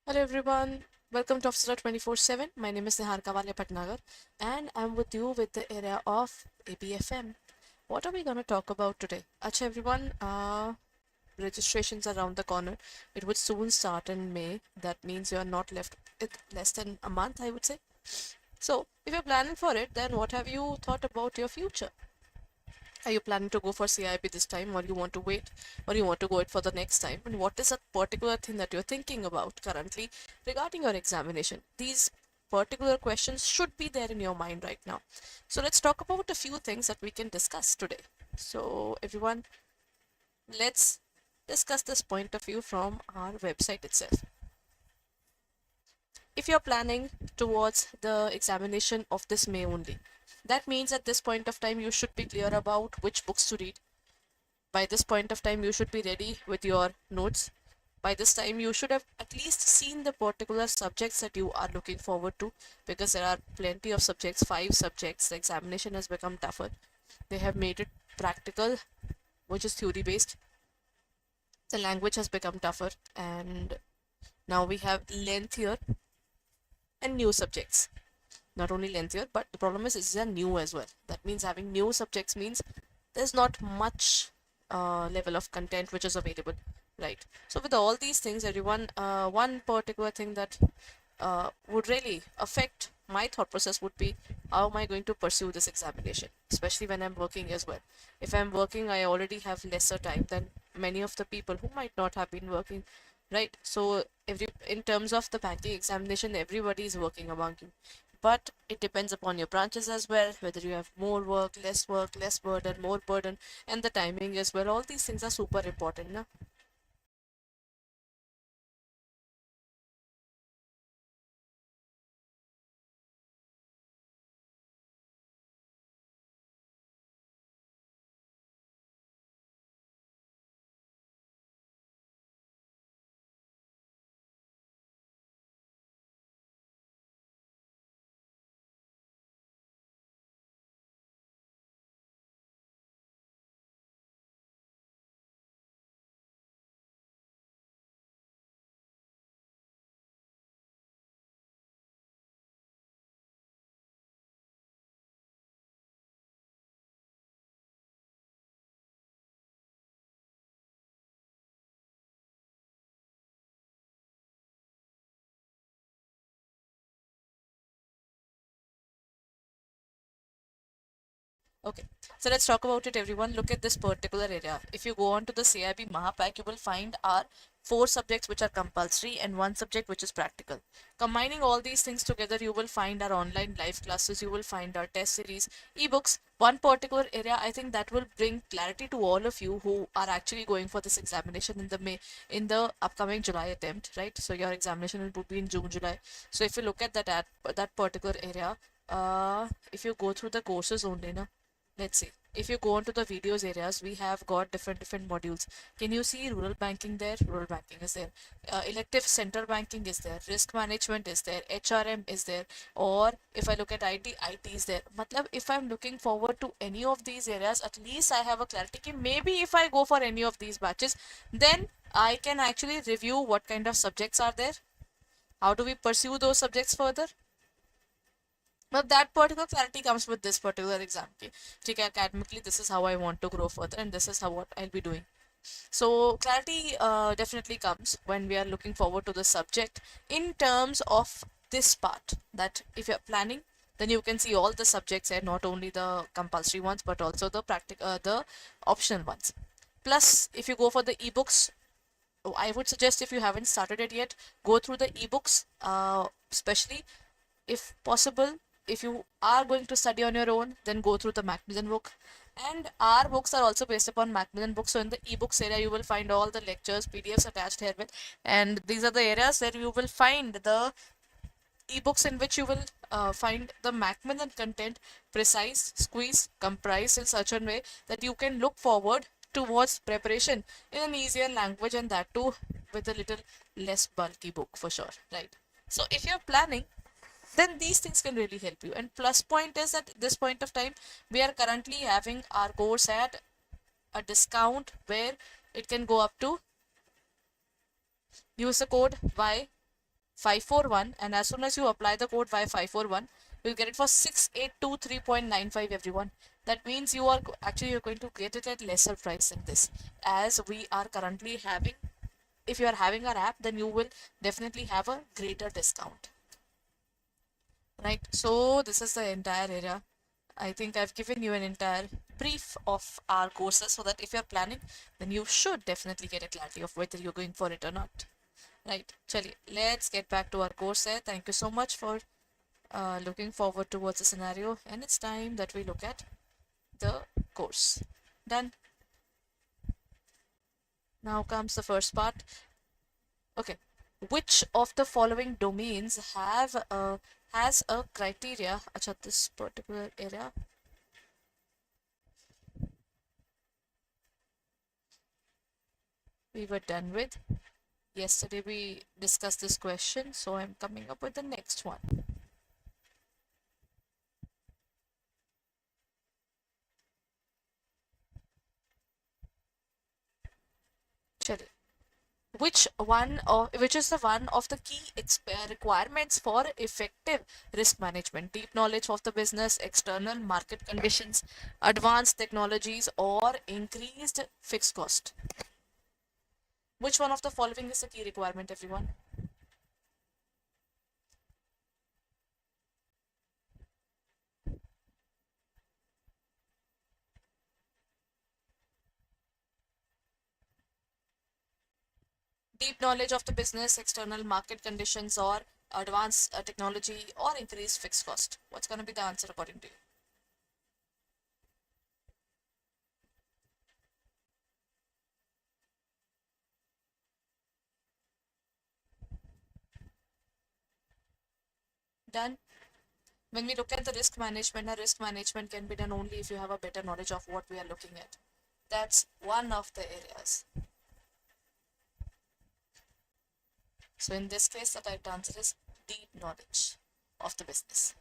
Hello everyone, welcome to Officer 24/7. My name is Niharika Patnagar and I'm with you with the area of ABFM. What are we going to talk about today? Acha everyone, registrations around the corner. It would soon start in May. That means you are not left with less than a month, I would say. So, if you're planning for it, then what have you thought about your future? Are you planning to go for CIP this time, or you want to wait, or you want to go it for the next time? And what is a particular thing that you're thinking about currently regarding your examination? These particular questions should be there in your mind right now. So let's talk about a few things that we can discuss today. So everyone, let's discuss this point of view from our website itself. If you're planning towards the examination of this May only, that means at this point of time you should be clear about which books to read. By this point of time, you should be ready with your notes. By this time, you should have at least seen the particular subjects that you are looking forward to, because there are plenty of subjects, 5 subjects. The examination has become tougher. They have made it practical, which is theory based. The language has become tougher, and now we have lengthier and new subjects. Not only lengthier, but the problem is these are new as well. That means having new subjects means there's not much level of content which is available, right? So with all these things, everyone, one particular thing that would really affect my thought process would be, how am I going to pursue this examination, especially when I'm working as well. If I'm working, I already have lesser time than many of the people who might not have been working, right? So every in terms of the banking examination, everybody is working among you, but it depends upon your branches as well, whether you have more work, less burden, more burden, and the timing as well. All these things are super important now. Okay, so let's talk about it, everyone. Look at this particular area. If you go on to the CIB Mahapack, you will find our 4 subjects which are compulsory and 1 subject which is practical. Combining all these things together, you will find our online live classes, you will find our test series, ebooks. One particular area, I think that will bring clarity to all of you who are actually going for this examination in the upcoming July attempt, right? So your examination will be in June, July. So if you look at that particular area, if you go through the courses only, na, let's see. If you go onto the videos areas, we have got different modules. Can you see rural banking there? Rural banking is there. Elective central banking is there. Risk management is there. HRM is there. Or if I look at IT is there. Matlab, if I'm looking forward to any of these areas, at least I have a clarity. Ki maybe if I go for any of these batches, then I can actually review what kind of subjects are there. How do we pursue those subjects further? But that particular clarity comes with this particular exam. Okay, academically, this is how I want to grow further, and this is how what I'll be doing. So clarity definitely comes when we are looking forward to the subject in terms of this part. That if you're planning, then you can see all the subjects here, not only the compulsory ones, but also the optional ones. Plus, if you go for the ebooks, I would suggest, if you haven't started it yet, go through the ebooks, especially if possible. If you are going to study on your own, then go through the Macmillan book. And our books are also based upon Macmillan books. So in the ebooks area, you will find all the lectures, PDFs attached here with. And these are the areas where you will find the ebooks in which you will find the Macmillan content precise, squeezed, comprised in such a way that you can look forward towards preparation in an easier language, and that too with a little less bulky book for sure, right? So if you're planning, then these things can really help you. And plus point is that this point of time, we are currently having our course at a discount where it can go up to, use the code Y 541, and as soon as you apply the code y 541, you'll get it for 6823.95, everyone. That means you are actually you're going to get it at lesser price than this, as we are currently having. If you are having our app, then you will definitely have a greater discount, right? So this is the entire area. I think I've given you an entire brief of our courses, so that if you're planning, then you should definitely get a clarity of whether you're going for it or not. Right, chali, let's get back to our course here. Thank you so much for looking forward towards the scenario, and it's time that we look at the course. Done. Now comes the first part. Okay, which of the following domains has a criteria? Acha, this particular area. We were done with. Yesterday we discussed this question, so I'm coming up with the next one. Chali. Which is the one of the key requirements for effective risk management? Deep knowledge of the business, external market conditions, advanced technologies, or increased fixed cost? Which one of the following is the key requirement, everyone? Deep knowledge of the business, external market conditions, or advanced technology, or increased fixed cost? What's going to be the answer according to you? Done. When we look at the risk management can be done only if you have a better knowledge of what we are looking at. That's one of the areas. So in this case, the correct answer is deep knowledge of the business.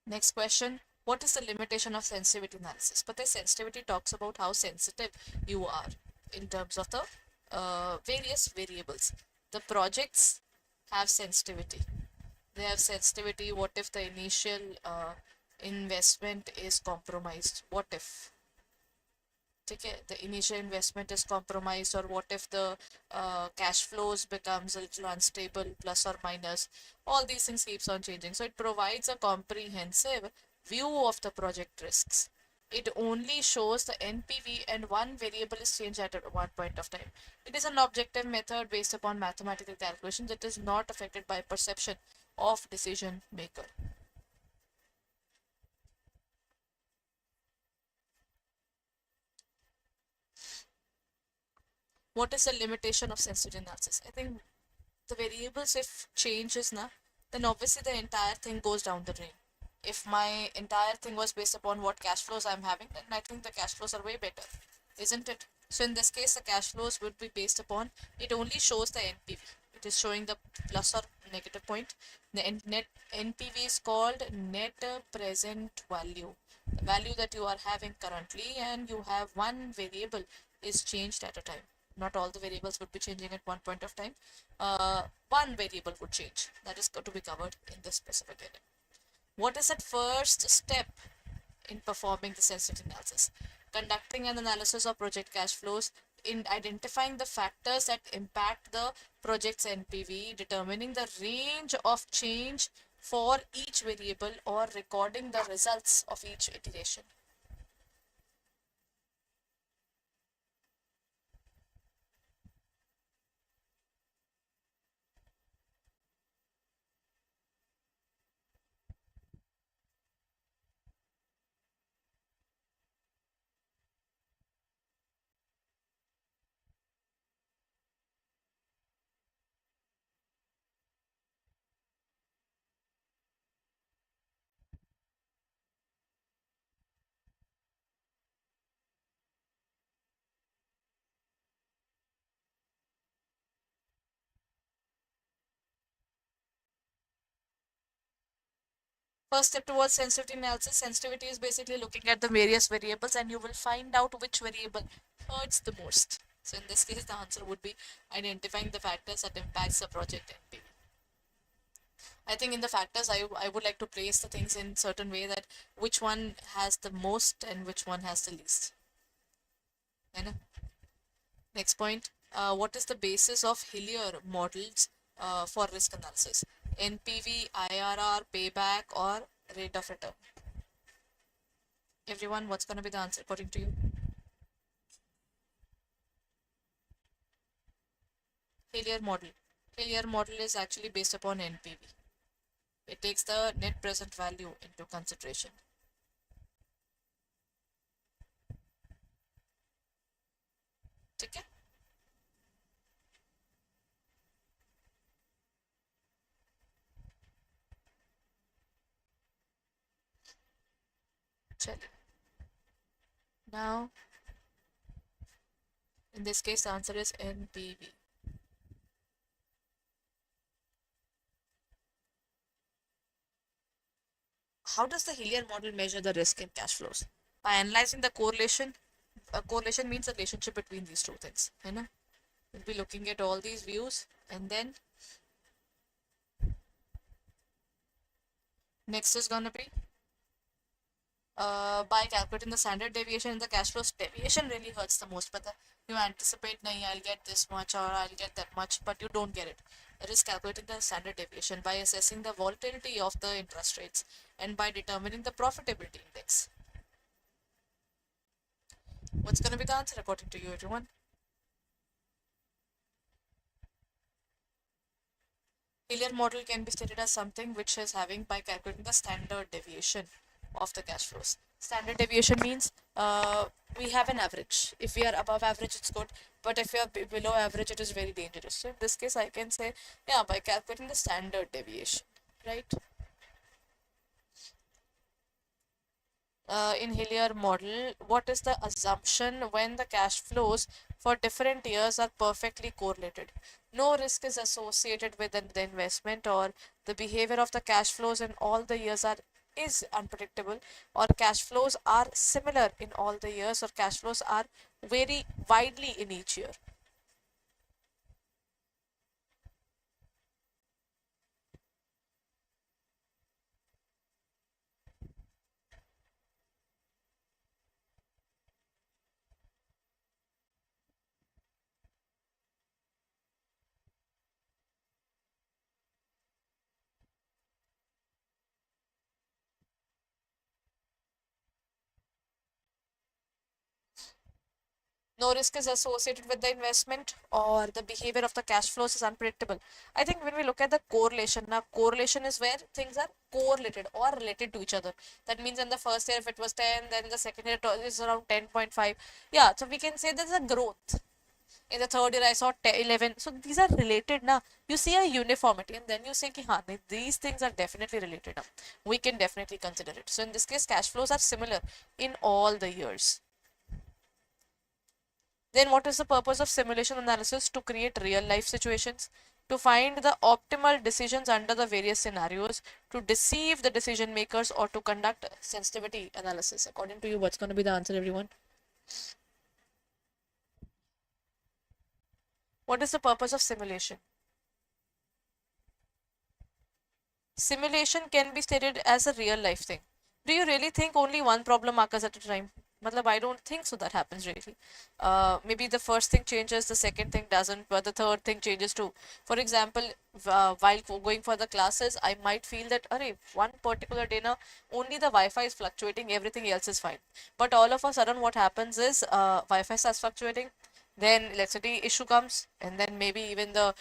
Next question. What is the limitation of sensitivity analysis? But the sensitivity talks about how sensitive you are in terms of the various variables. The projects have sensitivity. They have sensitivity. What if the initial investment is compromised? What if? Okay, the initial investment is compromised, or what if the cash flows becomes a little unstable, plus or minus? All these things keeps on changing. So it provides a comprehensive view of the project risks. It only shows the NPV, and one variable is changed at one point of time. It is an objective method based upon mathematical calculations. It is not affected by perception of decision maker. What is the limitation of sensitivity analysis? I think the variables, if changes na, then obviously the entire thing goes down the drain. If my entire thing was based upon what cash flows I'm having, then I think the cash flows are way better, isn't it? So in this case, the cash flows would be based upon, it only shows the NPV. It is showing the plus or negative point. The net NPV is called net present value, the value that you are having currently, and you have one variable is changed at a time. Not all the variables would be changing at one point of time. One variable would change. That is going to be covered in this specific area. What is that first step in performing the sensitivity analysis? Conducting an analysis of project cash flows, in identifying the factors that impact the project's NPV, determining the range of change for each variable, or recording the results of each iteration. First step towards sensitivity analysis. Sensitivity is basically looking at the various variables and you will find out which variable hurts the most. So in this case, the answer would be identifying the factors that impacts the project NPV. I think in the factors, I would like to place the things in certain way that which one has the most and which one has the least. And next point, what is the basis of Hillier models for risk analysis? NPV, IRR, payback, or rate of return? Everyone, what's going to be the answer according to you? Hillier model. Hillier model is actually based upon NPV. It takes the net present value into consideration. Okay? चलिए. Now, in this case, the answer is NPV. How does the Hillier model measure the risk in cash flows? By analyzing the correlation. Correlation means the relationship between these two things. You know? We'll be looking at all these views and then next is gonna be by calculating the standard deviation in the cash flows. Deviation really hurts the most, but you anticipate, nahi, I'll get this much or I'll get that much, but you don't get it. It is calculating the standard deviation by assessing the volatility of the interest rates and by determining the profitability index. What's going to be the answer according to you, everyone? Hillier model can be stated as something which is having by calculating the standard deviation of the cash flows. Standard deviation means we have an average. If we are above average, it's good. But if we are below average, it is very dangerous. So in this case, I can say, yeah, by calculating the standard deviation, right? In Hillier model, what is the assumption when the cash flows for different years are perfectly correlated? No risk is associated with the investment, or the behavior of the cash flows in all the years is unpredictable, or cash flows are similar in all the years, or cash flows are vary widely in each year. No risk is associated with the investment, or the behavior of the cash flows is unpredictable. I think when we look at the correlation, now correlation is where things are correlated or related to each other. That means in the first year if it was 10, then in the second year it is around 10.5. Yeah, so we can say there's a growth. In the third year I saw 10, 11. So these are related now. You see a uniformity and then you say ki, haan, these things are definitely related now. We can definitely consider it. So in this case cash flows are similar in all the years. Then what is the purpose of simulation analysis? To create real life situations, to find the optimal decisions under the various scenarios, to deceive the decision makers, or to conduct sensitivity analysis. According to you, what's going to be the answer, everyone? What is the purpose of simulation? Simulation can be stated as a real life thing. Do you really think only one problem occurs at a time? Matlab, I don't think so that happens really. Maybe the first thing changes, the second thing doesn't, but the third thing changes too. For example, while going for the classes, I might feel that, array, one particular day now, only the Wi-Fi is fluctuating, everything else is fine. But all of a sudden what happens is Wi-Fi starts fluctuating, then electricity issue comes, and then maybe even the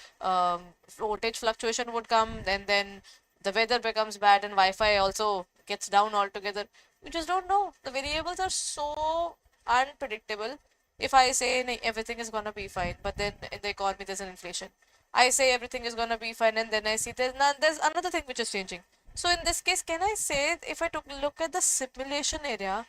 voltage fluctuation would come, and then the weather becomes bad and Wi-Fi also gets down altogether. We just don't know. The variables are so unpredictable. If I say everything is gonna be fine, but then in the economy there's an inflation. I say everything is gonna be fine, and then I see there's another thing which is changing. So in this case, can I say if I took a look at the simulation area,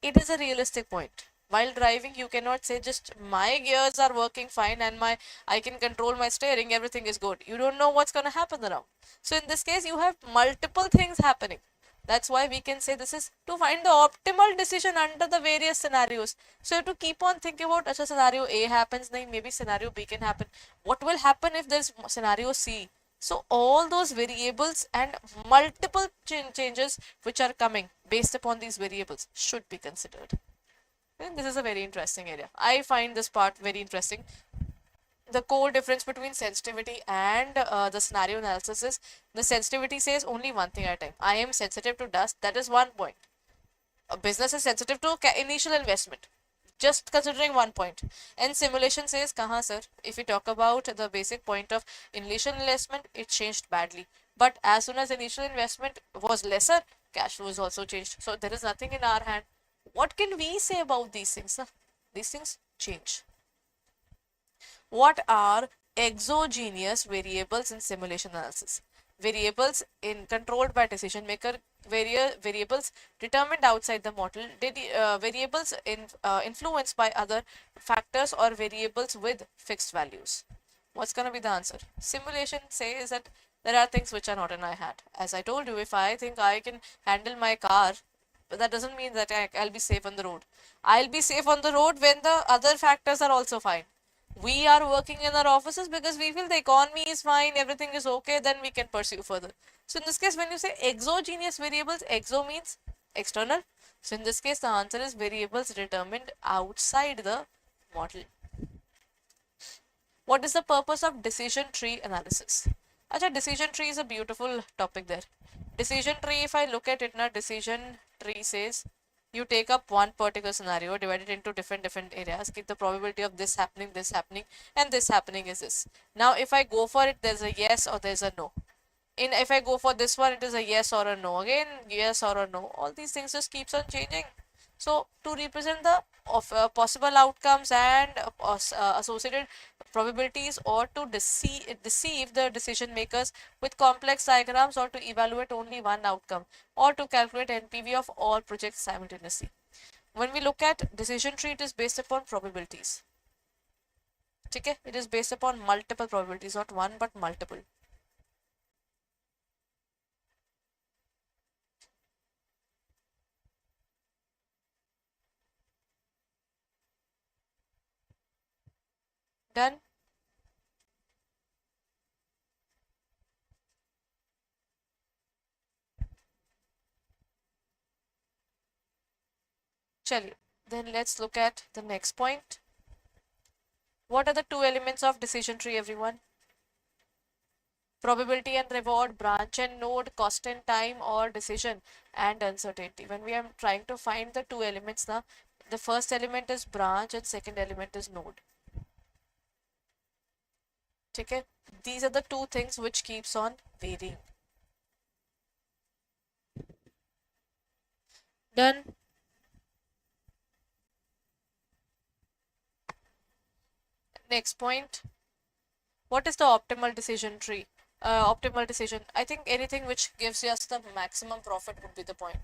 it is a realistic point. While driving, you cannot say just my gears are working fine and I can control my steering, everything is good. You don't know what's gonna happen around. So in this case, you have multiple things happening. That's why we can say this is to find the optimal decision under the various scenarios. So you have to keep on thinking about, acha, scenario A happens, nahi, maybe scenario B can happen. What will happen if there's scenario C? So all those variables and multiple changes which are coming based upon these variables should be considered. And this is a very interesting area. I find this part very interesting. The core difference between sensitivity and the scenario analysis is the sensitivity says only one thing at a time. I am sensitive to dust. That is one point. A business is sensitive to initial investment. Just considering one point. And simulation says, kaha sir, if we talk about the basic point of initial investment, it changed badly. But as soon as initial investment was lesser, cash flow is also changed. So there is nothing in our hand. What can we say about these things? Sir? These things change. What are exogenous variables in simulation analysis? Variables in controlled by decision maker, variables determined outside the model, variables influenced by other factors, or variables with fixed values. What's going to be the answer? Simulation says that there are things which are not in my hand. As I told you, if I think I can handle my car, but that doesn't mean that I'll be safe on the road. I'll be safe on the road when the other factors are also fine. We are working in our offices because we feel the economy is fine, everything is okay, then we can pursue further. So in this case, when you say exogenous variables, exo means external. So in this case, the answer is variables determined outside the model. What is the purpose of decision tree analysis? Acha, decision tree is a beautiful topic there. Decision tree, if I look at it now, decision tree says you take up one particular scenario, divide it into different areas, keep the probability of this happening, and this happening is this. Now, if I go for it, there's a yes or there's a no. If I go for this one, it is a yes or a no. Again, yes or a no. All these things just keeps on changing. So, to represent the possible outcomes and associated probabilities, or to deceive the decision makers with complex diagrams, or to evaluate only one outcome, or to calculate NPV of all projects simultaneously. When we look at decision tree, it is based upon probabilities. Okay? It is based upon multiple probabilities, not one but multiple. Done? Chaliye. Then let's look at the next point. What are the two elements of decision tree, everyone? Probability and reward, branch and node, cost and time, or decision and uncertainty. When we are trying to find the two elements now, the first element is branch and second element is node. Okay? These are the two things which keeps on varying. Done? Next point. What is the optimal decision tree? Optimal decision. I think anything which gives us the maximum profit would be the point.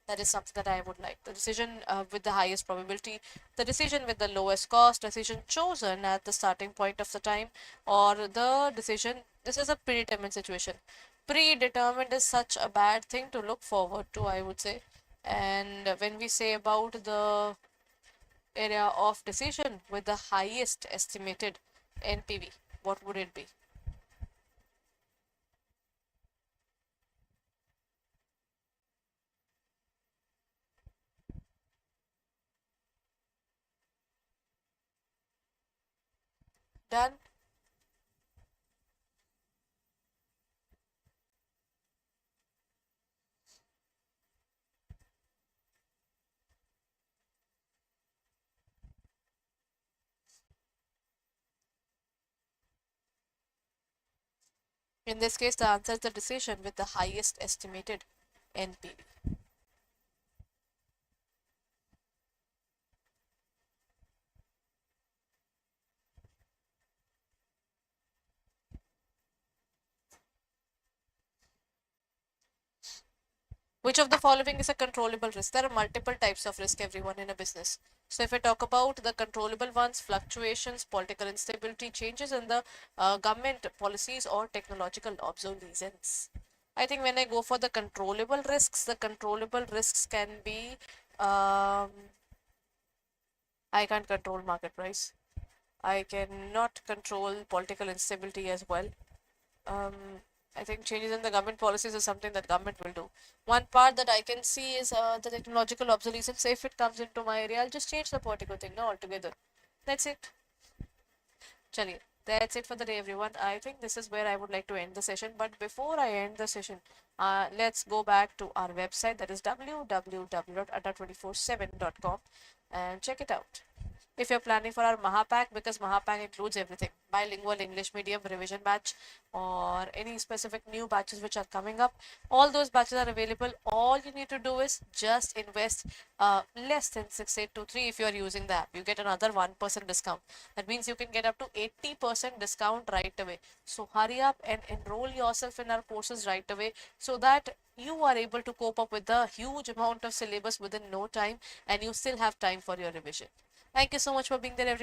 That is something that I would like. The decision with the highest probability, the decision with the lowest cost, decision chosen at the starting point of the time, or the decision. This is a predetermined situation. Predetermined is such a bad thing to look forward to, I would say. And when we say about the area of decision with the highest estimated NPV, what would it be? Done? In this case, the answer is the decision with the highest estimated NPV. Which of the following is a controllable risk? There are multiple types of risk, everyone, in a business. So if I talk about the controllable ones, fluctuations, political instability, changes in the government policies, or technological obsolescence. I think when I go for the controllable risks can be, I can't control market price. I cannot control political instability as well. um, I think changes in the government policies is something that government will do. One part that I can see is the technological obsolescence. If it comes into my area, I'll just change the particular thing now altogether. That's it. Chaliye. That's it for the day, everyone. I think this is where I would like to end the session. But before I end the session, let's go back to our website, that is www.adda247.com, and check it out. If you're planning for our Mahapack, because Mahapack includes everything, bilingual English medium revision batch, or any specific new batches which are coming up, all those batches are available. All you need to do is just invest less than 6823. If you are using the app, you get another 1% discount. That means you can get up to 80% discount right away. So hurry up and enroll yourself in our courses right away, so that you are able to cope up with the huge amount of syllabus within no time, and you still have time for your revision. Thank you so much for being there, everyone.